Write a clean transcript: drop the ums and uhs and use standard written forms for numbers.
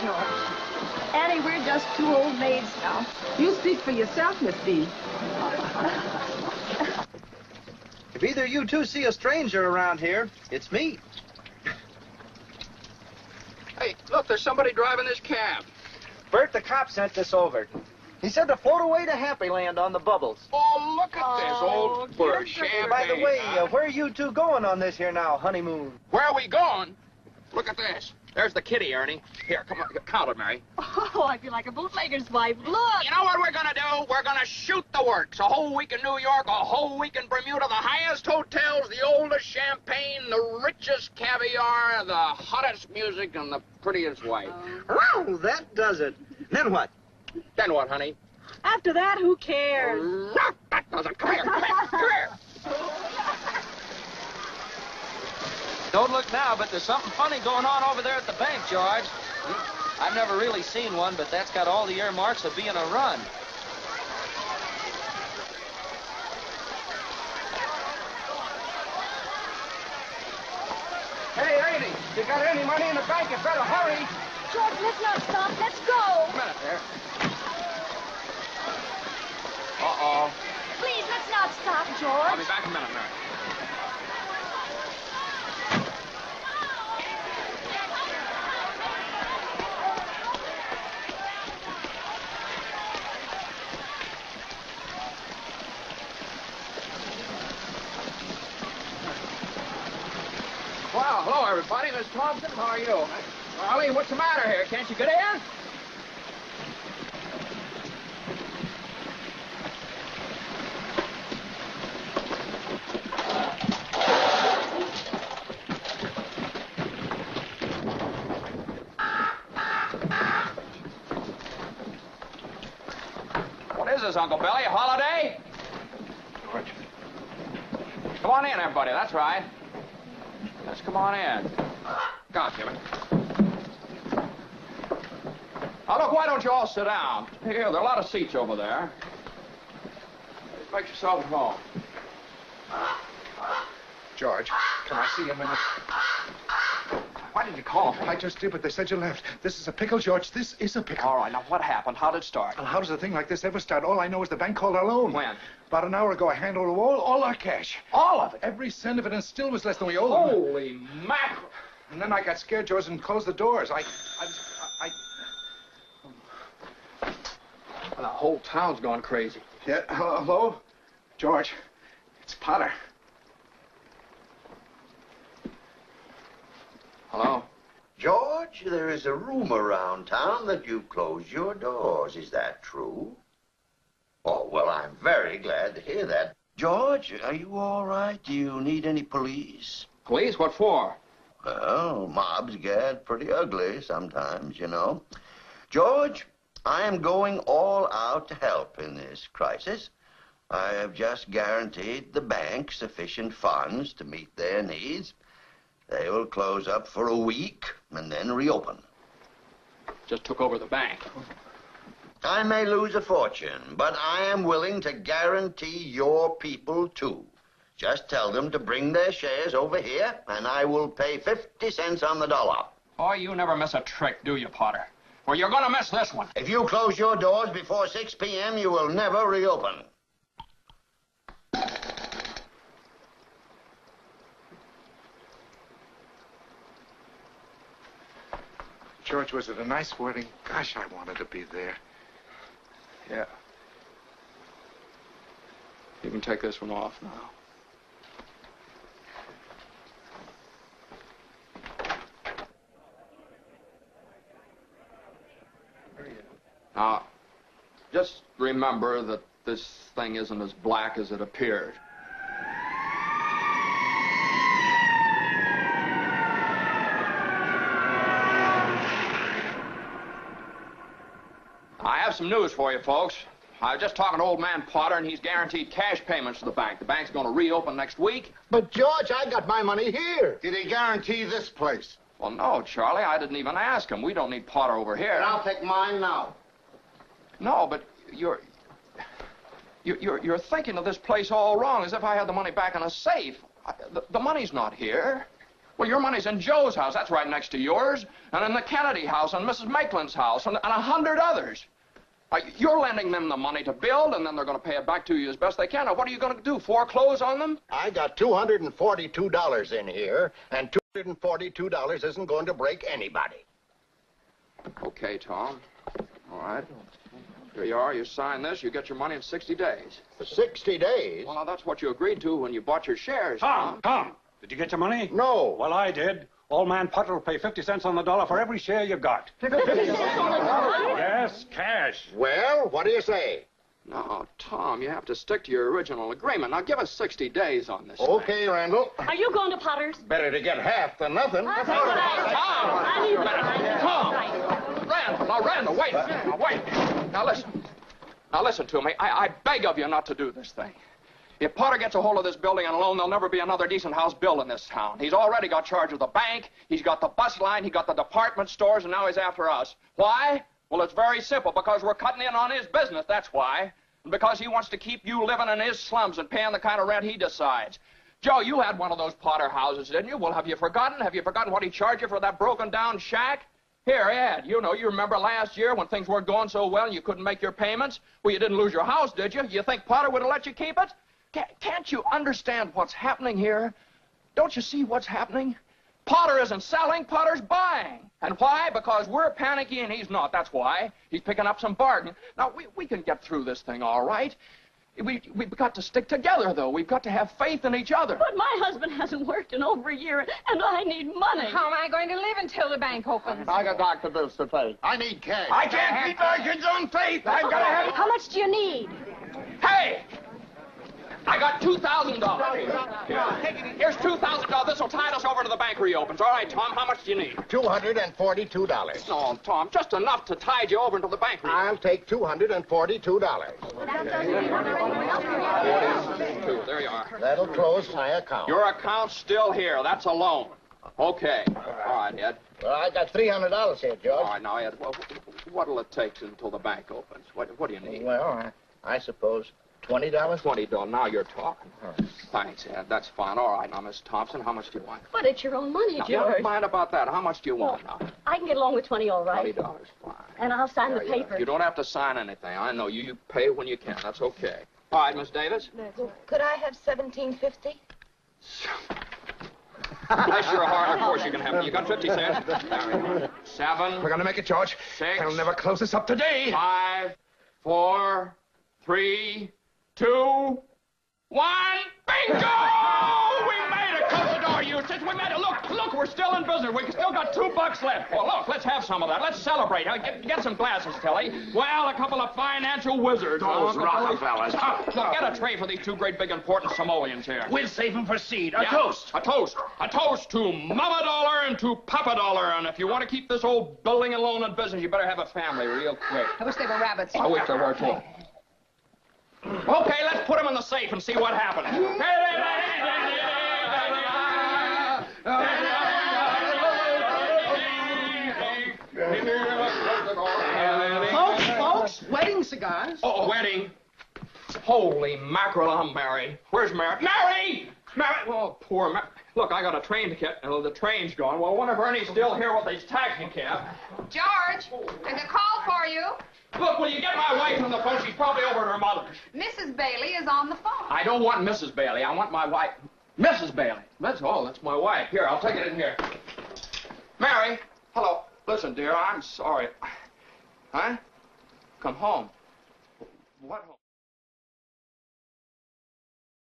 George. Annie, we're just two old maids now. You speak for yourself, Miss B. If either you two see a stranger around here, it's me. Hey, look, there's somebody driving this cab. Bert, the cop sent this over. He said to float away to Happy Land on the bubbles. Oh, look at this old Bert champagne. By the way, where are you two going on this here now, honeymoon? Where are we going? Look at this. There's the kitty, Ernie. Here, come on, count it, Mary. Oh, I feel like a bootlegger's wife. Look! You know what we're gonna do? We're gonna shoot the works. A whole week in New York, a whole week in Bermuda, the highest hotels, the oldest champagne, the richest caviar, the hottest music, and the prettiest wife. Oh, that does it. Then what? Then what, honey? After that, who cares? That doesn't. Come here, come here, come here. Don't look now, but there's something funny going on over there at the bank, George. I've never really seen one, but that's got all the earmarks of being a run. Hey, Ernie, you got any money in the bank? You better hurry. George, let's not stop. Let's go. A minute there. Uh-oh. Please, let's not stop, I'll George. be back in a minute, Mary. Well, hello, everybody. Miss Thompson, how are you? Charlie, what's the matter here? Can't you get in? What is this, Uncle Billy? A holiday? George. Come on in, everybody. That's right. Let's come on in. Come on, Jimmy. Now, look, why don't you all sit down? Here, there are a lot of seats over there. Just make yourself at home. George, can I see you a minute? Why did you call me? I just did, but they said you left. This is a pickle, George. This is a pickle. All right, now, what happened? How did it start? Well, how does a thing like this ever start? All I know is the bank called our loan. When? About an hour ago, I handed over all our cash. All of it? Every cent of it, and still was less than we owed them. Holy mackerel. And then I got scared, George, and closed the doors. Well, the whole town's gone crazy. Yeah, hello? George, it's Potter. Hello? George, there is a rumor around town that you've closed your doors. Is that true? Oh, well, I'm very glad to hear that. George, are you all right? Do you need any police? Police? What for? Well, mobs get pretty ugly sometimes, you know. George, I am going all out to help in this crisis. I have just guaranteed the bank sufficient funds to meet their needs. They will close up for a week and then reopen. Just took over the bank. I may lose a fortune, but I am willing to guarantee your people, too. Just tell them to bring their shares over here, and I will pay 50 cents on the dollar. Oh, you never miss a trick, do you, Potter? Well, you're gonna miss this one. If you close your doors before 6 p.m., you will never reopen. George, was it a nice wedding? Gosh, I wanted to be there. Yeah. You can take this one off now. Now, just remember that this thing isn't as black as it appeared. I have some news for you, folks. I was just talking to old man Potter, and he's guaranteed cash payments to the bank. The bank's going to reopen next week. But, George, I got my money here. Did he guarantee this place? Well, no, Charlie, I didn't even ask him. We don't need Potter over here. Then I'll take mine now. No, but you're thinking of this place all wrong, as if I had the money back in a safe. The money's not here. Well, your money's in Joe's house. That's right next to yours. And in the Kennedy house, and Mrs. Maitland's house, and 100 others. You're lending them the money to build, and then they're going to pay it back to you as best they can. Now, what are you going to do, foreclose on them? I got $242 in here, and $242 isn't going to break anybody. Okay, Tom. All right. Here you are. You sign this. You get your money in 60 days. For 60 days? Well, now, that's what you agreed to when you bought your shares. Tom, did you get your money? No. Well, I did. Old man Potter will pay 50 cents on the dollar for every share you got. 50 cents on the dollar? Yes, cash. Well, what do you say? No, Tom, you have to stick to your original agreement. Now, give us 60 days on this Okay, Randall. Are you going to Potter's? Better to get half than nothing. That's right. Tom! Randall, now, Randall, wait. Now, wait. Now, listen. Now, listen to me. I beg of you not to do this thing. If Potter gets a hold of this building and alone, there'll never be another decent house built in this town. He's already got charge of the bank, he's got the bus line, he got the department stores, and now he's after us. Why? Well, it's very simple. Because we're cutting in on his business, that's why. And because he wants to keep you living in his slums and paying the kind of rent he decides. Joe, you had one of those Potter houses, didn't you? Well, have you forgotten? Have you forgotten what he charged you for that broken-down shack? Here, Ed, you remember last year when things weren't going so well and you couldn't make your payments? Well, you didn't lose your house, did you? You think Potter would have let you keep it? Can't you understand what's happening here? Don't you see what's happening? Potter isn't selling, Potter's buying. And why? Because we're panicky and he's not, that's why. He's picking up some bargain. Now, we can get through this thing all right. We've got to stick together, though. We've got to have faith in each other. But my husband hasn't worked in over a year, and I need money. How am I going to live until the bank opens? I got doctor bills to pay. I need cash. I can't keep my kids on faith. I've got to have... How much do you need? Hey! I got $2,000. Here's $2,000. This will tide us over to the bank reopens. All right, Tom, how much do you need? $242. No, Tom, just enough to tide you over until the bank reopens. I'll take $242. There you are. That'll close my account. Your account's still here. That's a loan. Okay. All right, Ed. Well, I got $300 here, George. All right, now, Ed, what'll it take until the bank opens? What do you need? Well, I suppose $20. $20. Now you're talking. Thanks, Ed. That's fine. All right, now, Miss Thompson, how much do you want? But it's your own money, Now, George. never mind about that. How much do you want now? I can get along with 20, all right. $20, fine. And I'll sign the There you paper. are. You don't have to sign anything. I know you pay when you can. That's okay. All right, Miss Davis. Could I have $17.50? Bless your heart. Of course you can have it. You got 50 cents. There we go. 7. We're gonna make it, George. 6. They'll never close us up today. 5, 4, 3, 2, 1. Bingo! We made it. Close the door, Eustace. We made it. Look, we're still in business. We still got $2 left. Well, look, let's have some of that. Let's celebrate. Get some glasses, Tilly. Well, a couple of financial wizards. Those Rockefellers. Look, get a tray for these two great, big, important Samoans here. We'll save them for seed. A Yeah, toast. A toast. A toast to Mama Dollar and to Papa Dollar. And if you want to keep this old building and loan in business, you better have a family real quick. I wish they were rabbits. I wish there were, too. Okay, let's put them in the safe and see what happens. Folks, wedding cigars. Oh, wedding. Holy mackerel, I'm married. Where's Mary? Mary! Mary! Oh, poor Mary. Look, I got a train ticket. The train's gone. Well, I wonder if Ernie's still here with his taxi cab. George, there's a call for you. Look, will you get my wife on the phone? She's probably over at her mother's. Mrs. Bailey is on the phone. I don't want Mrs. Bailey. I want my wife. Mrs. Bailey. That's my wife. Here, I'll take it in here. Mary. Hello. Listen, dear, I'm sorry. Huh? Come home. What home?